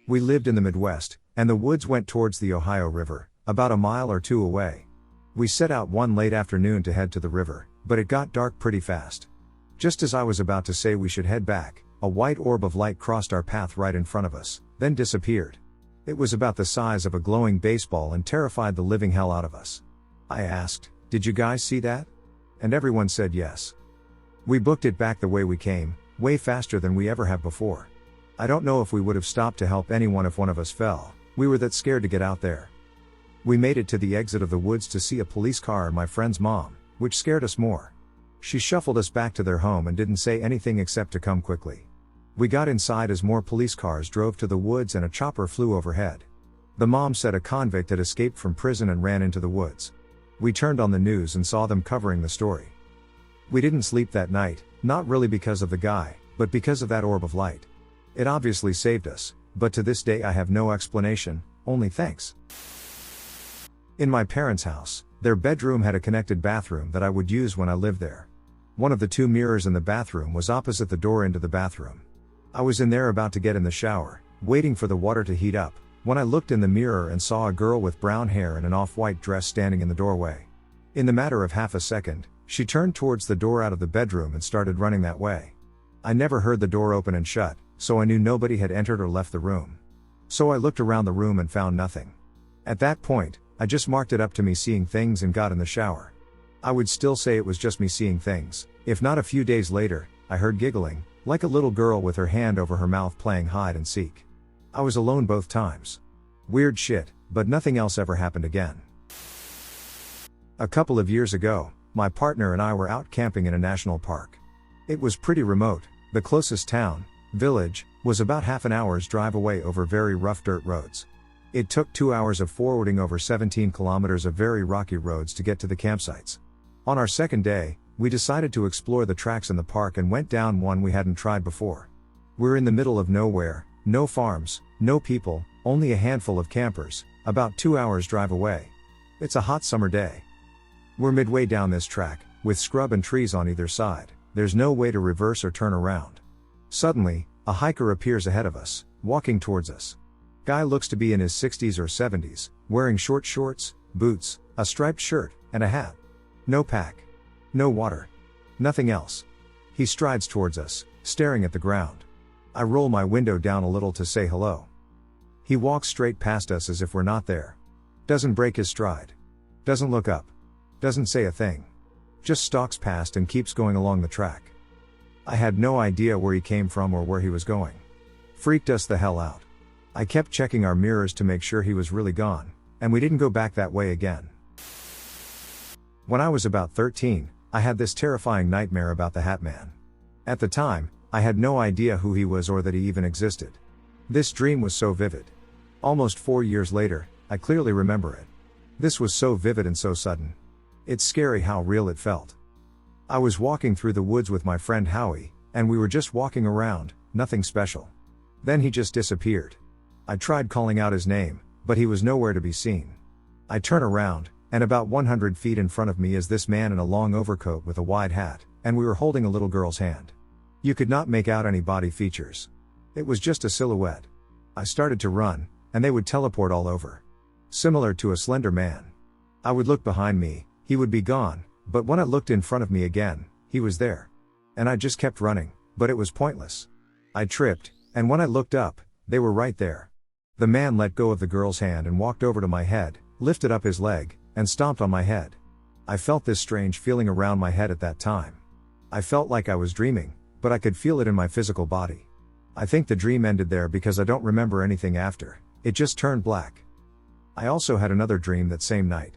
We lived in the Midwest, and the woods went towards the Ohio River, about a mile or 2 away. We set out one late afternoon to head to the river, but it got dark pretty fast. Just as I was about to say we should head back, a white orb of light crossed our path right in front of us, then disappeared. It was about the size of a glowing baseball and terrified the living hell out of us. I asked, "Did you guys see that?" And everyone said yes. We booked it back the way we came, way faster than we ever have before. I don't know if we would have stopped to help anyone if one of us fell. We were that scared to get out there. We made it to the exit of the woods to see a police car and my friend's mom, which scared us more. She shuffled us back to their home and didn't say anything except to come quickly. We got inside as more police cars drove to the woods and a chopper flew overhead. The mom said a convict had escaped from prison and ran into the woods. We turned on the news and saw them covering the story. We didn't sleep that night, not really because of the guy, but because of that orb of light. It obviously saved us, but to this day I have no explanation, only thanks. In my parents' house, their bedroom had a connected bathroom that I would use when I lived there. One of the 2 mirrors in the bathroom was opposite the door into the bathroom. I was in there about to get in the shower, waiting for the water to heat up, when I looked in the mirror and saw a girl with brown hair and an off-white dress standing in the doorway. In the matter of half a second, she turned towards the door out of the bedroom and started running that way. I never heard the door open and shut, so I knew nobody had entered or left the room. So I looked around the room and found nothing. At that point, I just marked it up to me seeing things and got in the shower. I would still say it was just me seeing things, if not a few days later, I heard giggling, like a little girl with her hand over her mouth playing hide and seek. I was alone both times. Weird shit, but nothing else ever happened again. A couple of years ago, my partner and I were out camping in a national park. It was pretty remote. The closest town, village, was about half an hour's drive away over very rough dirt roads. It took 2 hours of forwarding over 17 kilometers of very rocky roads to get to the campsites. On our second day, we decided to explore the tracks in the park and went down one we hadn't tried before. We're in the middle of nowhere, no farms, no people, only a handful of campers, about 2 hours drive away. It's a hot summer day. We're midway down this track, with scrub and trees on either side. There's no way to reverse or turn around. Suddenly, a hiker appears ahead of us, walking towards us. Guy looks to be in his 60s or 70s, wearing short shorts, boots, a striped shirt, and a hat. No pack. No water. Nothing else. He strides towards us, staring at the ground. I roll my window down a little to say hello. He walks straight past us as if we're not there. Doesn't break his stride. Doesn't look up. Doesn't say a thing. Just stalks past and keeps going along the track. I had no idea where he came from or where he was going. Freaked us the hell out. I kept checking our mirrors to make sure he was really gone, and we didn't go back that way again. When I was about 13, I had this terrifying nightmare about the Hat Man. At the time, I had no idea who he was or that he even existed. This dream was so vivid. Almost 4 years later, I clearly remember it. This was so vivid and so sudden. It's scary how real it felt. I was walking through the woods with my friend Howie, and we were just walking around, nothing special. Then he just disappeared. I tried calling out his name, but he was nowhere to be seen. I turn around, and about 100 feet in front of me is this man in a long overcoat with a wide hat, and we were holding a little girl's hand. You could not make out any body features. It was just a silhouette. I started to run, and they would teleport all over. Similar to a slender man. I would look behind me, he would be gone, but when I looked in front of me again, he was there. And I just kept running, but it was pointless. I tripped, and when I looked up, they were right there. The man let go of the girl's hand and walked over to my head, lifted up his leg, and stomped on my head. I felt this strange feeling around my head at that time. I felt like I was dreaming, but I could feel it in my physical body. I think the dream ended there because I don't remember anything after, it just turned black. I also had another dream that same night.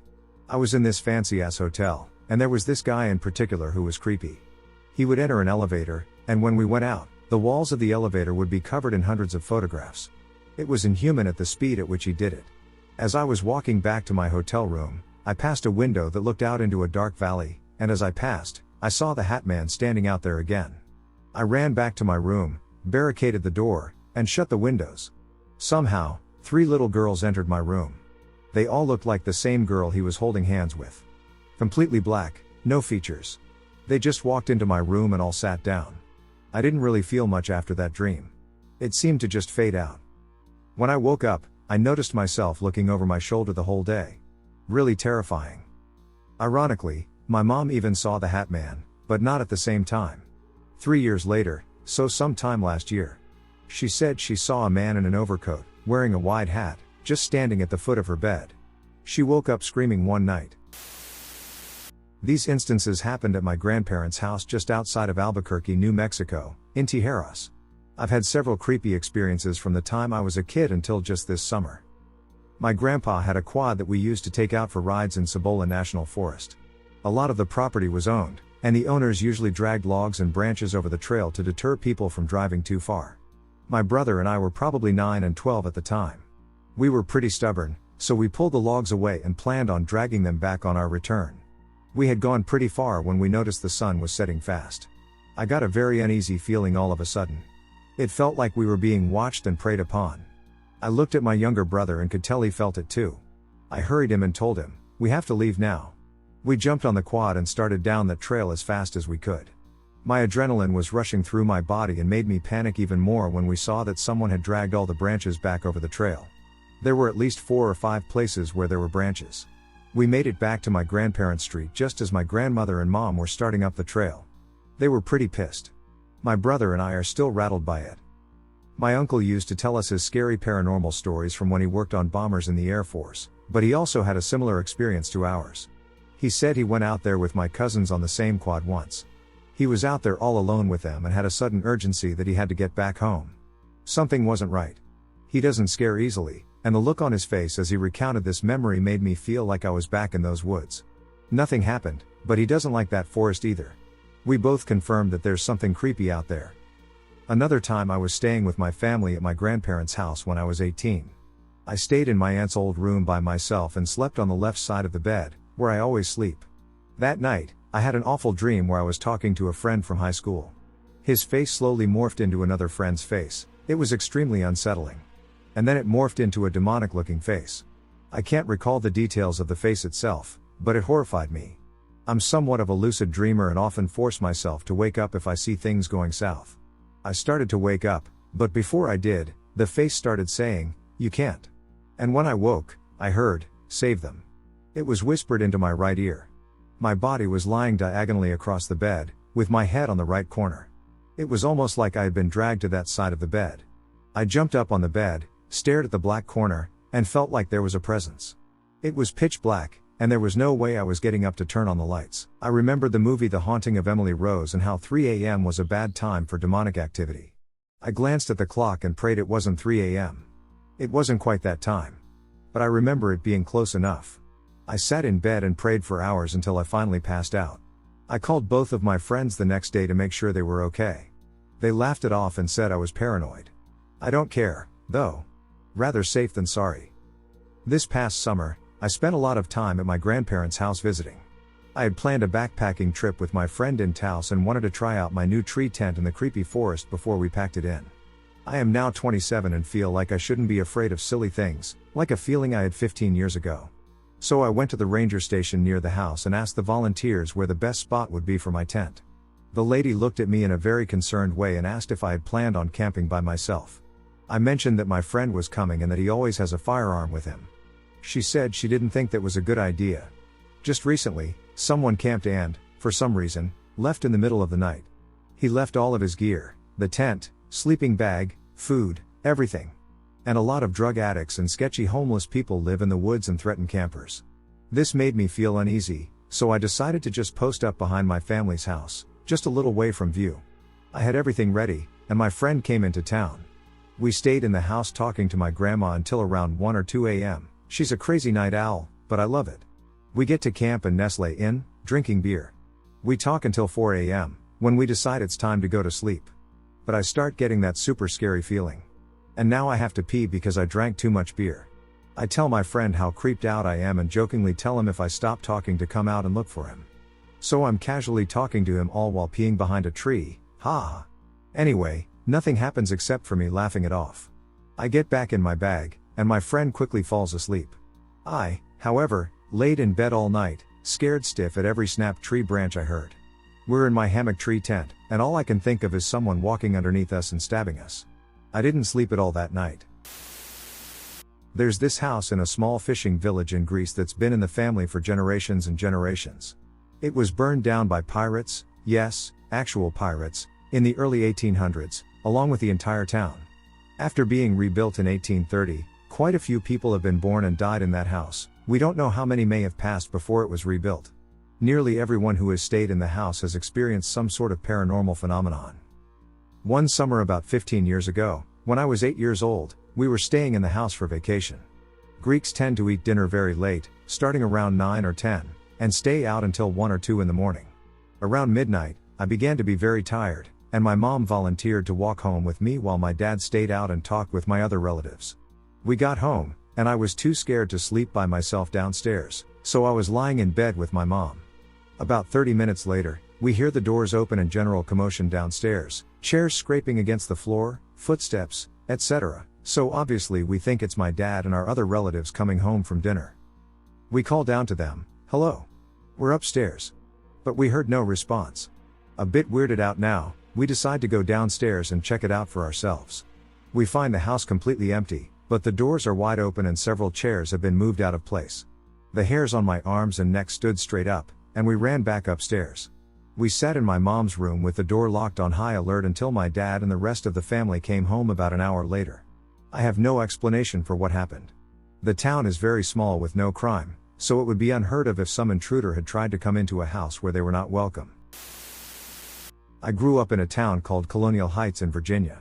I was in this fancy-ass hotel, and there was this guy in particular who was creepy. He would enter an elevator, and when we went out, the walls of the elevator would be covered in hundreds of photographs. It was inhuman at the speed at which he did it. As I was walking back to my hotel room, I passed a window that looked out into a dark valley, and as I passed, I saw the Hat Man standing out there again. I ran back to my room, barricaded the door, and shut the windows. Somehow, 3 little girls entered my room. They all looked like the same girl he was holding hands with. Completely black, no features. They just walked into my room and all sat down. I didn't really feel much after that dream. It seemed to just fade out. When I woke up, I noticed myself looking over my shoulder the whole day. Really terrifying. Ironically, my mom even saw the Hat Man, but not at the same time. 3 years later, so sometime last year. She said she saw a man in an overcoat, wearing a wide hat, just standing at the foot of her bed. She woke up screaming one night. These instances happened at my grandparents' house just outside of Albuquerque, New Mexico, in Tijeras. I've had several creepy experiences from the time I was a kid until just this summer. My grandpa had a quad that we used to take out for rides in Cibola National Forest. A lot of the property was owned, and the owners usually dragged logs and branches over the trail to deter people from driving too far. My brother and I were probably 9 and 12 at the time. We were pretty stubborn, so we pulled the logs away and planned on dragging them back on our return. We had gone pretty far when we noticed the sun was setting fast. I got a very uneasy feeling all of a sudden. It felt like we were being watched and preyed upon. I looked at my younger brother and could tell he felt it too. I hurried him and told him, "We have to leave now." We jumped on the quad and started down that trail as fast as we could. My adrenaline was rushing through my body and made me panic even more when we saw that someone had dragged all the branches back over the trail. There were at least 4 or 5 places where there were branches. We made it back to my grandparents' street just as my grandmother and mom were starting up the trail. They were pretty pissed. My brother and I are still rattled by it. My uncle used to tell us his scary paranormal stories from when he worked on bombers in the Air Force, but he also had a similar experience to ours. He said he went out there with my cousins on the same quad once. He was out there all alone with them and had a sudden urgency that he had to get back home. Something wasn't right. He doesn't scare easily, and the look on his face as he recounted this memory made me feel like I was back in those woods. Nothing happened, but he doesn't like that forest either. We both confirmed that there's something creepy out there. Another time I was staying with my family at my grandparents' house when I was 18. I stayed in my aunt's old room by myself and slept on the left side of the bed, where I always sleep. That night, I had an awful dream where I was talking to a friend from high school. His face slowly morphed into another friend's face. It was extremely unsettling. And then it morphed into a demonic-looking face. I can't recall the details of the face itself, but it horrified me. I'm somewhat of a lucid dreamer and often force myself to wake up if I see things going south. I started to wake up, but before I did, the face started saying, "You can't." And when I woke, I heard, "Save them." It was whispered into my right ear. My body was lying diagonally across the bed, with my head on the right corner. It was almost like I had been dragged to that side of the bed. I jumped up on the bed, stared at the black corner, and felt like there was a presence. It was pitch black, and there was no way I was getting up to turn on the lights. I remembered the movie The Haunting of Emily Rose and how 3 a.m. was a bad time for demonic activity. I glanced at the clock and prayed it wasn't 3 a.m. It wasn't quite that time. But I remember it being close enough. I sat in bed and prayed for hours until I finally passed out. I called both of my friends the next day to make sure they were okay. They laughed it off and said I was paranoid. I don't care, though. Rather safe than sorry. This past summer, I spent a lot of time at my grandparents' house visiting. I had planned a backpacking trip with my friend in Taos and wanted to try out my new tree tent in the creepy forest before we packed it in. I am now 27 and feel like I shouldn't be afraid of silly things, like a feeling I had 15 years ago. So I went to the ranger station near the house and asked the volunteers where the best spot would be for my tent. The lady looked at me in a very concerned way and asked if I had planned on camping by myself. I mentioned that my friend was coming and that he always has a firearm with him. She said she didn't think that was a good idea. Just recently, someone camped and, for some reason, left in the middle of the night. He left all of his gear, the tent, sleeping bag, food, everything. And a lot of drug addicts and sketchy homeless people live in the woods and threaten campers. This made me feel uneasy, so I decided to just post up behind my family's house, just a little way from view. I had everything ready, and my friend came into town. We stayed in the house talking to my grandma until around 1 or 2 a.m. She's a crazy night owl, but I love it. We get to camp and Nestle Inn, drinking beer. We talk until 4 a.m., when we decide it's time to go to sleep. But I start getting that super scary feeling. And now I have to pee because I drank too much beer. I tell my friend how creeped out I am and jokingly tell him if I stop talking to come out and look for him. So I'm casually talking to him all while peeing behind a tree, ha. Anyway, nothing happens except for me laughing it off. I get back in my bag, and my friend quickly falls asleep. I, however, laid in bed all night, scared stiff at every snap tree branch I heard. We're in my hammock tree tent, and all I can think of is someone walking underneath us and stabbing us. I didn't sleep at all that night. There's this house in a small fishing village in Greece that's been in the family for generations and generations. It was burned down by pirates, yes, actual pirates, in the early 1800s, along with the entire town. After being rebuilt in 1830, quite a few people have been born and died in that house. We don't know how many may have passed before it was rebuilt. Nearly everyone who has stayed in the house has experienced some sort of paranormal phenomenon. One summer about 15 years ago, when I was 8 years old, we were staying in the house for vacation. Greeks tend to eat dinner very late, starting around 9 or 10, and stay out until 1 or 2 in the morning. Around midnight, I began to be very tired, and my mom volunteered to walk home with me while my dad stayed out and talked with my other relatives. We got home, and I was too scared to sleep by myself downstairs, so I was lying in bed with my mom. About 30 minutes later, we hear the doors open and general commotion downstairs, chairs scraping against the floor, footsteps, etc. So obviously we think it's my dad and our other relatives coming home from dinner. We call down to them, "Hello. We're upstairs." But we heard no response. A bit weirded out now, we decide to go downstairs and check it out for ourselves. We find the house completely empty, but the doors are wide open and several chairs have been moved out of place. The hairs on my arms and neck stood straight up, and we ran back upstairs. We sat in my mom's room with the door locked on high alert until my dad and the rest of the family came home about an hour later. I have no explanation for what happened. The town is very small with no crime, so it would be unheard of if some intruder had tried to come into a house where they were not welcome. I grew up in a town called Colonial Heights in Virginia.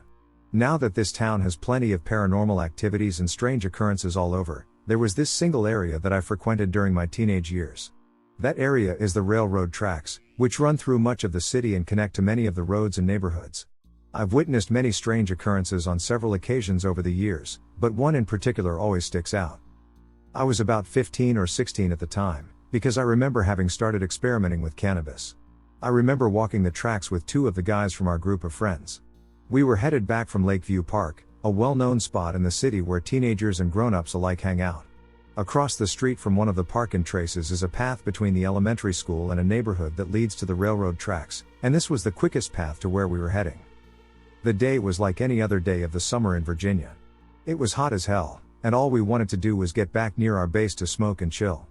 Now that this town has plenty of paranormal activities and strange occurrences all over, there was this single area that I frequented during my teenage years. That area is the railroad tracks, which run through much of the city and connect to many of the roads and neighborhoods. I've witnessed many strange occurrences on several occasions over the years, but one in particular always sticks out. I was about 15 or 16 at the time, because I remember having started experimenting with cannabis. I remember walking the tracks with 2 of the guys from our group of friends. We were headed back from Lakeview Park, a well-known spot in the city where teenagers and grown-ups alike hang out. Across the street from one of the park entrances is a path between the elementary school and a neighborhood that leads to the railroad tracks, and this was the quickest path to where we were heading. The day was like any other day of the summer in Virginia. It was hot as hell, and all we wanted to do was get back near our base to smoke and chill.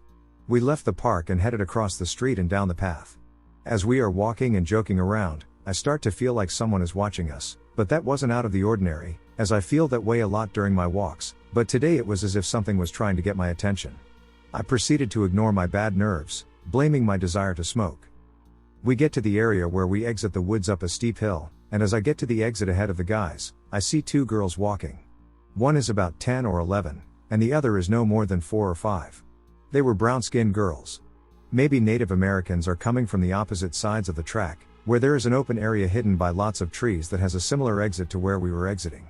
We left the park and headed across the street and down the path. As we are walking and joking around, I start to feel like someone is watching us, but that wasn't out of the ordinary, as I feel that way a lot during my walks, but today it was as if something was trying to get my attention. I proceeded to ignore my bad nerves, blaming my desire to smoke. We get to the area where we exit the woods up a steep hill, and as I get to the exit ahead of the guys, I see 2 girls walking. One is about 10 or 11, and the other is no more than 4 or 5. They were brown-skinned girls. Maybe Native Americans are coming from the opposite sides of the track, where there is an open area hidden by lots of trees that has a similar exit to where we were exiting.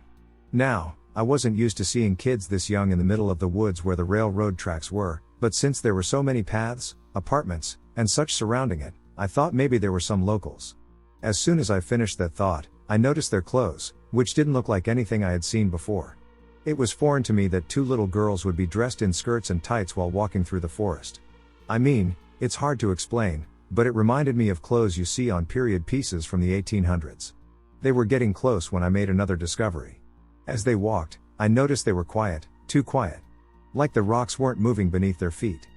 Now, I wasn't used to seeing kids this young in the middle of the woods where the railroad tracks were, but since there were so many paths, apartments, and such surrounding it, I thought maybe there were some locals. As soon as I finished that thought, I noticed their clothes, which didn't look like anything I had seen before. It was foreign to me that 2 little girls would be dressed in skirts and tights while walking through the forest. I mean, it's hard to explain, but it reminded me of clothes you see on period pieces from the 1800s. They were getting close when I made another discovery. As they walked, I noticed they were quiet, too quiet. Like the rocks weren't moving beneath their feet.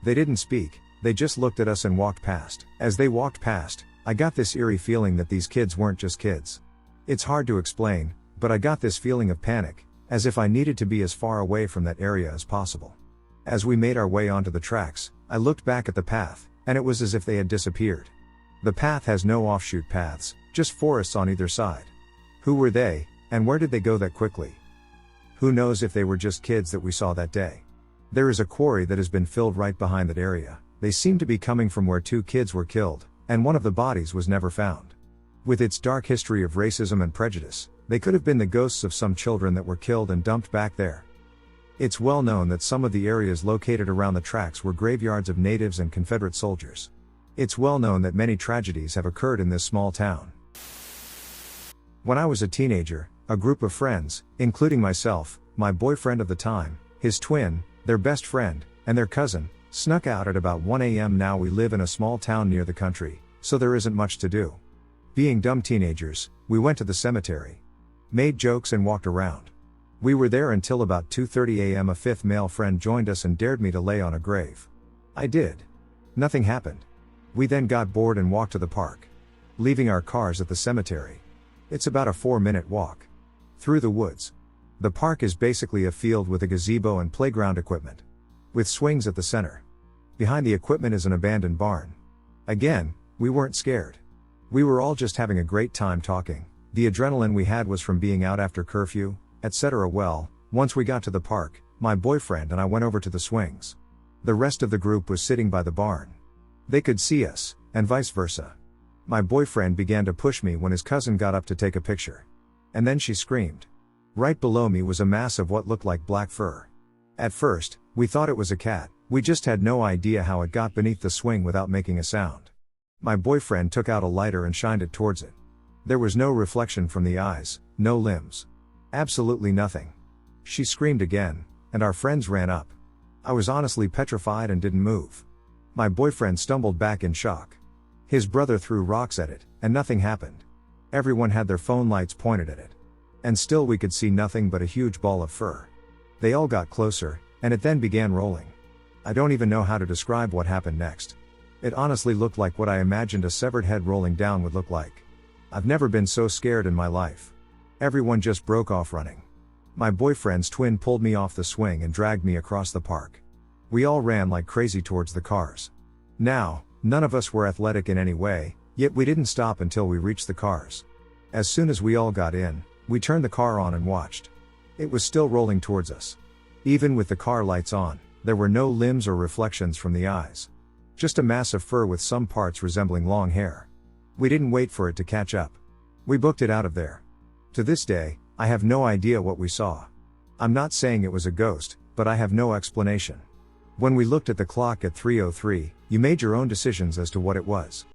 They didn't speak, they just looked at us and walked past. As they walked past, I got this eerie feeling that these kids weren't just kids. It's hard to explain, but I got this feeling of panic, as if I needed to be as far away from that area as possible. As we made our way onto the tracks, I looked back at the path, and it was as if they had disappeared. The path has no offshoot paths, Just forests on either side. Who were they, and where did they go that quickly? Who knows if they were just kids that we saw that day. There is a quarry that has been filled right behind that area. They seem to be coming from where 2 kids were killed, and one of the bodies was never found. With its dark history of racism and prejudice, they could have been the ghosts of some children that were killed and dumped back there. It's well known that some of the areas located around the tracks were graveyards of natives and Confederate soldiers. It's well known that many tragedies have occurred in this small town. When I was a teenager, a group of friends, including myself, my boyfriend of the time, his twin, their best friend, and their cousin, snuck out at about 1 a.m. Now we live in a small town near the country, so there isn't much to do. Being dumb teenagers, we went to the cemetery. Made jokes and walked around. We were there until about 2:30 a.m. A 5th male friend joined us and dared me to lay on a grave. I did. Nothing happened. We then got bored and walked to the park. Leaving our cars at the cemetery. It's about a 4-minute walk. Through the woods. The park is basically a field with a gazebo and playground equipment. With swings at the center. Behind the equipment is an abandoned barn. Again, we weren't scared. We were all just having a great time talking. The adrenaline we had was from being out after curfew, etc. Well, once we got to the park, my boyfriend and I went over to the swings. The rest of the group was sitting by the barn. They could see us, and vice versa. My boyfriend began to push me when his cousin got up to take a picture. And then she screamed. Right below me was a mass of what looked like black fur. At first, we thought it was a cat. We just had no idea how it got beneath the swing without making a sound. My boyfriend took out a lighter and shined it towards it. There was no reflection from the eyes, no limbs. Absolutely nothing. She screamed again, and our friends ran up. I was honestly petrified and didn't move. My boyfriend stumbled back in shock. His brother threw rocks at it, and nothing happened. Everyone had their phone lights pointed at it. And still we could see nothing but a huge ball of fur. They all got closer, and it then began rolling. I don't even know how to describe what happened next. It honestly looked like what I imagined a severed head rolling down would look like. I've never been so scared in my life. Everyone just broke off running. My boyfriend's twin pulled me off the swing and dragged me across the park. We all ran like crazy towards the cars. Now, none of us were athletic in any way, yet we didn't stop until we reached the cars. As soon as we all got in, we turned the car on and watched. It was still rolling towards us. Even with the car lights on, there were no limbs or reflections from the eyes. Just a mass of fur with some parts resembling long hair. We didn't wait for it to catch up. We booked it out of there. To this day, I have no idea what we saw. I'm not saying it was a ghost, but I have no explanation. When we looked at the clock at 3:03, you made your own decisions as to what it was.